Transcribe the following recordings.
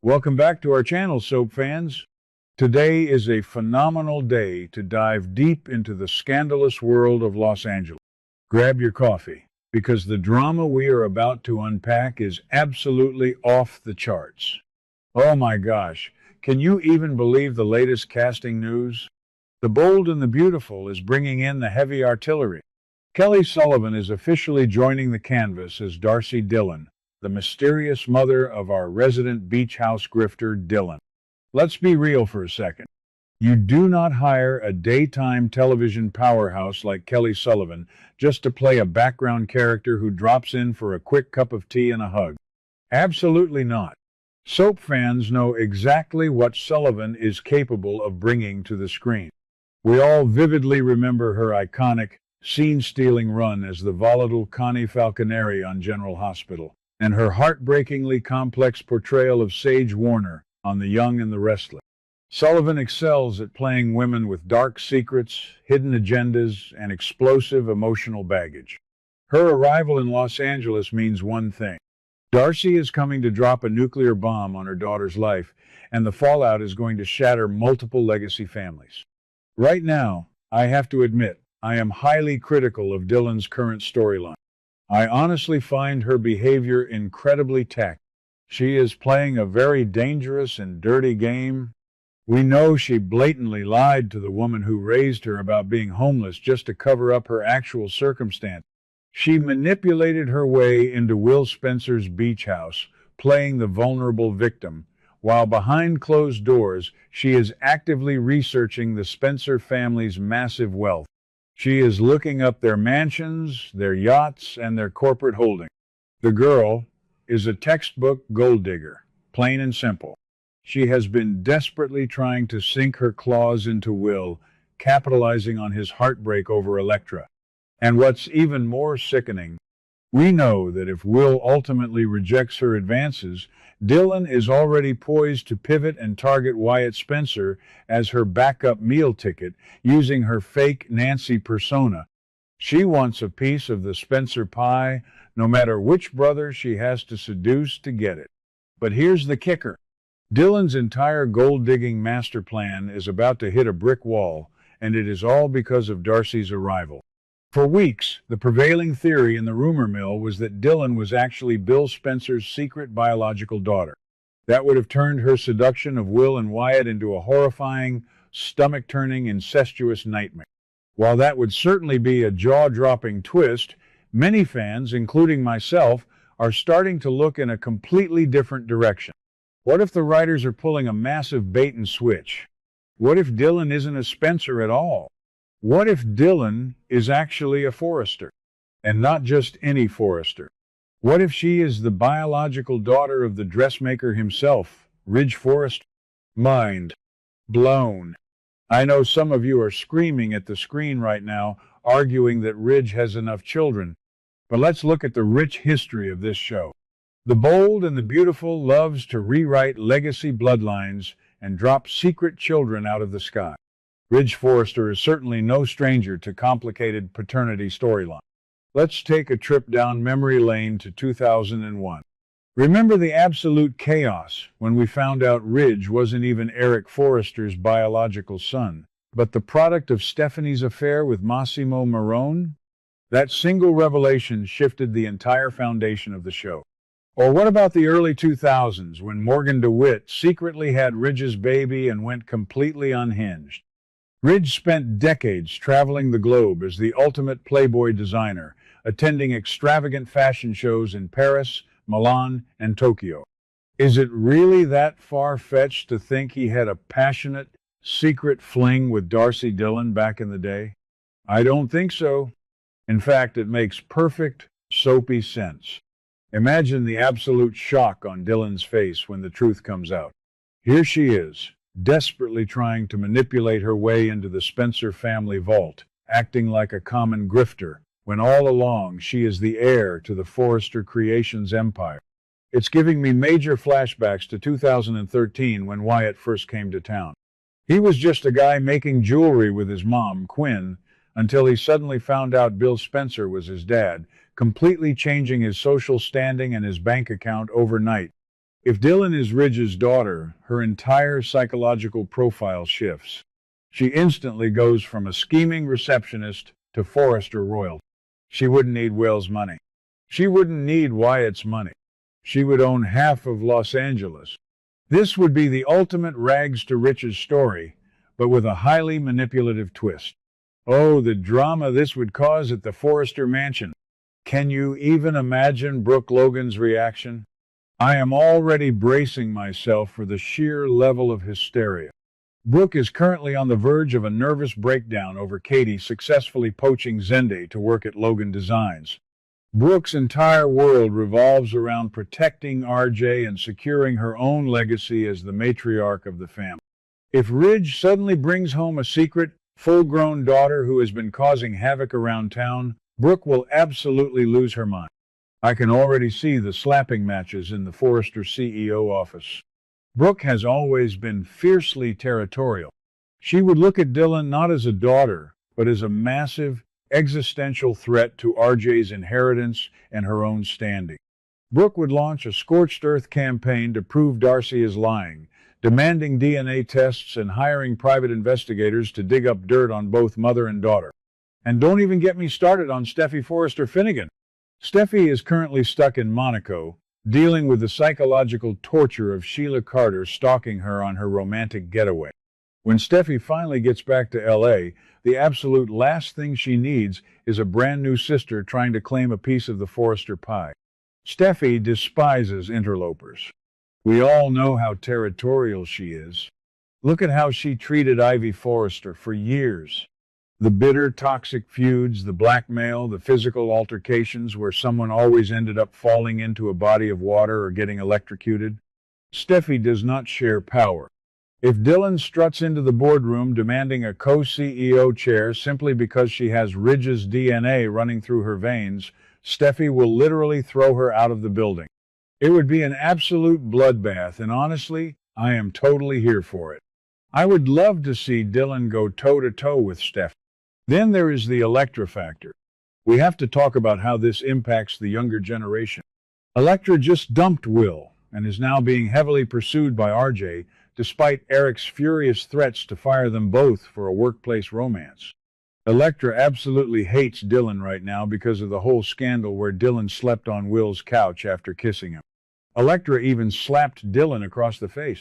Welcome back to our channel, soap fans. Today is a phenomenal day to dive deep into the scandalous world of Los Angeles. Grab your coffee, because the drama we are about to unpack is absolutely off the charts. Oh my gosh, can you even believe the latest casting news? The Bold and the Beautiful is bringing in the heavy artillery. Kelly Sullivan is officially joining the canvas as Darcy Dylan, the mysterious mother of our resident beach house grifter, Dylan. Let's be real for a second. You do not hire a daytime television powerhouse like Kelly Sullivan just to play a background character who drops in for a quick cup of tea and a hug. Absolutely not. Soap fans know exactly what Sullivan is capable of bringing to the screen. We all vividly remember her iconic, scene-stealing run as the volatile Connie Falconeri on General Hospital, and her heartbreakingly complex portrayal of Sage Warner on The Young and the Restless. Sullivan excels at playing women with dark secrets, hidden agendas, and explosive emotional baggage. Her arrival in Los Angeles means one thing. Darcy is coming to drop a nuclear bomb on her daughter's life, and the fallout is going to shatter multiple legacy families. Right now, I have to admit, I am highly critical of Dylan's current storyline. I honestly find her behavior incredibly tactful. She is playing a very dangerous and dirty game. We know she blatantly lied to the woman who raised her about being homeless just to cover up her actual circumstance. She manipulated her way into Will Spencer's beach house, playing the vulnerable victim, while behind closed doors, she is actively researching the Spencer family's massive wealth. She is looking up their mansions, their yachts, and their corporate holdings. The girl is a textbook gold digger, plain and simple. She has been desperately trying to sink her claws into Will, capitalizing on his heartbreak over Electra. And what's even more sickening, we know that if Will ultimately rejects her advances, Dylan is already poised to pivot and target Wyatt Spencer as her backup meal ticket, using her fake Nancy persona. She wants a piece of the Spencer pie, no matter which brother she has to seduce to get it. But here's the kicker. Dylan's entire gold-digging master plan is about to hit a brick wall, and it is all because of Darcy's arrival. For weeks, the prevailing theory in the rumor mill was that Dylan was actually Bill Spencer's secret biological daughter. That would have turned her seduction of Will and Wyatt into a horrifying, stomach-turning, incestuous nightmare. While that would certainly be a jaw-dropping twist, many fans, including myself, are starting to look in a completely different direction. What if the writers are pulling a massive bait-and-switch? What if Dylan isn't a Spencer at all? What if Dylan is actually a Forrester? And not just any Forrester. What if she is the biological daughter of the dressmaker himself, Ridge Forrester? Mind blown. I know some of you are screaming at the screen right now, arguing that Ridge has enough children. But let's look at the rich history of this show. The Bold and the Beautiful loves to rewrite legacy bloodlines and drop secret children out of the sky. Ridge Forrester is certainly no stranger to complicated paternity storylines. Let's take a trip down memory lane to 2001. Remember the absolute chaos when we found out Ridge wasn't even Eric Forrester's biological son, but the product of Stephanie's affair with Massimo Marone? That single revelation shifted the entire foundation of the show. Or what about the early 2000s when Morgan DeWitt secretly had Ridge's baby and went completely unhinged? Ridge spent decades traveling the globe as the ultimate Playboy designer, attending extravagant fashion shows in Paris, Milan, and Tokyo. Is it really that far-fetched to think he had a passionate, secret fling with Darcy Dylan back in the day? I don't think so. In fact, it makes perfect, soapy sense. Imagine the absolute shock on Dylan's face when the truth comes out. Here she is, desperately trying to manipulate her way into the Spencer family vault, acting like a common grifter, when all along she is the heir to the Forrester Creations empire. It's giving me major flashbacks to 2013 when Wyatt first came to town. He was just a guy making jewelry with his mom, Quinn, until he suddenly found out Bill Spencer was his dad, completely changing his social standing and his bank account overnight. If Dylan is Ridge's daughter, her entire psychological profile shifts. She instantly goes from a scheming receptionist to Forrester royalty. She wouldn't need Will's money. She wouldn't need Wyatt's money. She would own half of Los Angeles. This would be the ultimate rags to riches story, but with a highly manipulative twist. Oh, the drama this would cause at the Forrester mansion. Can you even imagine Brooke Logan's reaction? I am already bracing myself for the sheer level of hysteria. Brooke is currently on the verge of a nervous breakdown over Katie successfully poaching Zende to work at Logan Designs. Brooke's entire world revolves around protecting RJ and securing her own legacy as the matriarch of the family. If Ridge suddenly brings home a secret, full-grown daughter who has been causing havoc around town, Brooke will absolutely lose her mind. I can already see the slapping matches in the Forrester CEO office. Brooke has always been fiercely territorial. She would look at Dylan not as a daughter, but as a massive, existential threat to RJ's inheritance and her own standing. Brooke would launch a scorched earth campaign to prove Darcy is lying, demanding DNA tests and hiring private investigators to dig up dirt on both mother and daughter. And don't even get me started on Steffi Forrester Finnegan. Steffi is currently stuck in Monaco, dealing with the psychological torture of Sheila Carter stalking her on her romantic getaway. When Steffi finally gets back to LA, the absolute last thing she needs is a brand new sister trying to claim a piece of the Forrester pie. Steffi despises interlopers. We all know how territorial she is. Look at how she treated Ivy Forrester for years. The bitter, toxic feuds, the blackmail, the physical altercations where someone always ended up falling into a body of water or getting electrocuted. Steffi does not share power. If Dylan struts into the boardroom demanding a co-CEO chair simply because she has Ridge's DNA running through her veins, Steffi will literally throw her out of the building. It would be an absolute bloodbath, and honestly, I am totally here for it. I would love to see Dylan go toe-to-toe with Steffi. Then there is the Elektra factor. We have to talk about how this impacts the younger generation. Elektra just dumped Will and is now being heavily pursued by RJ, despite Eric's furious threats to fire them both for a workplace romance. Elektra absolutely hates Dylan right now because of the whole scandal where Dylan slept on Will's couch after kissing him. Elektra even slapped Dylan across the face.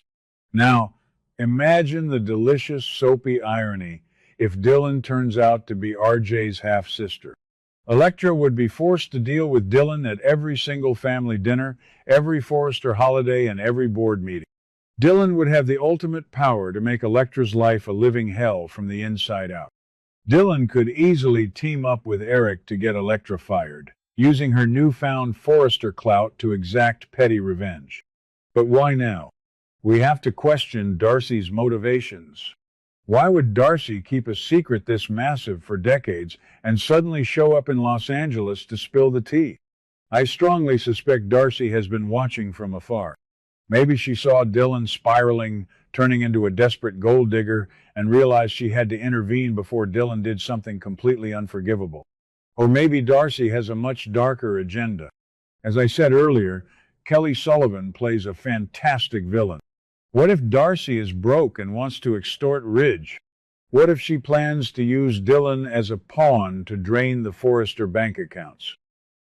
Now, imagine the delicious, soapy irony if Dylan turns out to be RJ's half-sister. Elektra would be forced to deal with Dylan at every single family dinner, every Forrester holiday, and every board meeting. Dylan would have the ultimate power to make Elektra's life a living hell from the inside out. Dylan could easily team up with Eric to get Elektra fired, using her newfound Forrester clout to exact petty revenge. But why now? We have to question Darcy's motivations. Why would Darcy keep a secret this massive for decades and suddenly show up in Los Angeles to spill the tea? I strongly suspect Darcy has been watching from afar. Maybe she saw Dylan spiraling, turning into a desperate gold digger, and realized she had to intervene before Dylan did something completely unforgivable. Or maybe Darcy has a much darker agenda. As I said earlier, Kelly Sullivan plays a fantastic villain. What if Darcy is broke and wants to extort Ridge? What if she plans to use Dylan as a pawn to drain the Forrester bank accounts?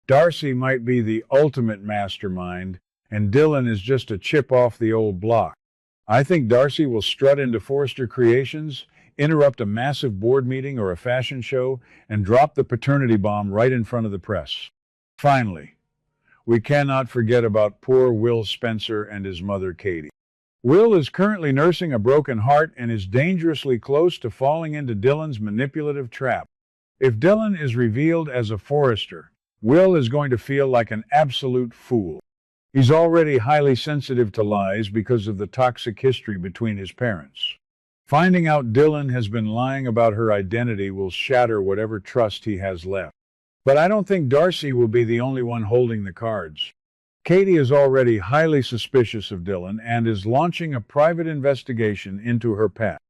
Darcy might be the ultimate mastermind, and Dylan is just a chip off the old block. I think Darcy will strut into Forrester Creations, interrupt a massive board meeting or a fashion show, and drop the paternity bomb right in front of the press. Finally, we cannot forget about poor Will Spencer and his mother Katie. Will is currently nursing a broken heart and is dangerously close to falling into Dylan's manipulative trap. If Dylan is revealed as a Forrester, Will is going to feel like an absolute fool. He's already highly sensitive to lies because of the toxic history between his parents. Finding out Dylan has been lying about her identity will shatter whatever trust he has left. But I don't think Darcy will be the only one holding the cards. Katie is already highly suspicious of Dylan and is launching a private investigation into her past.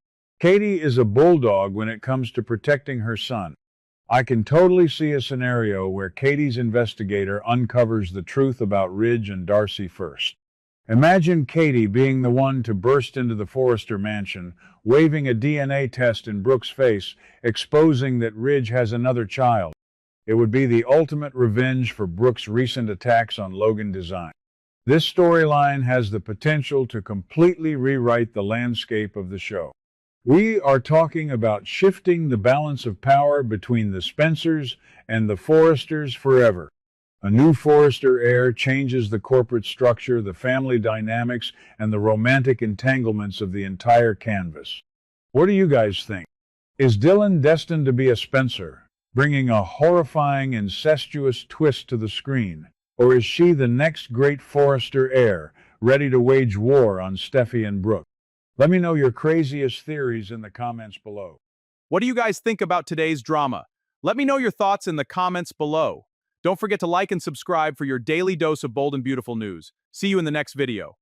Katie is a bulldog when it comes to protecting her son. I can totally see a scenario where Katie's investigator uncovers the truth about Ridge and Darcy first. Imagine Katie being the one to burst into the Forrester mansion, waving a DNA test in Brooke's face, exposing that Ridge has another child. It would be the ultimate revenge for Brooke's recent attacks on Logan Design. This storyline has the potential to completely rewrite the landscape of the show. We are talking about shifting the balance of power between the Spencers and the Forresters forever. A new Forrester heir changes the corporate structure, the family dynamics, and the romantic entanglements of the entire canvas. What do you guys think? Is Dylan destined to be a Spencer, bringing a horrifying, incestuous twist to the screen? Or is she the next great Forrester heir, ready to wage war on Steffi and Brooke? Let me know your craziest theories in the comments below. What do you guys think about today's drama? Let me know your thoughts in the comments below. Don't forget to like and subscribe for your daily dose of bold and beautiful news. See you in the next video.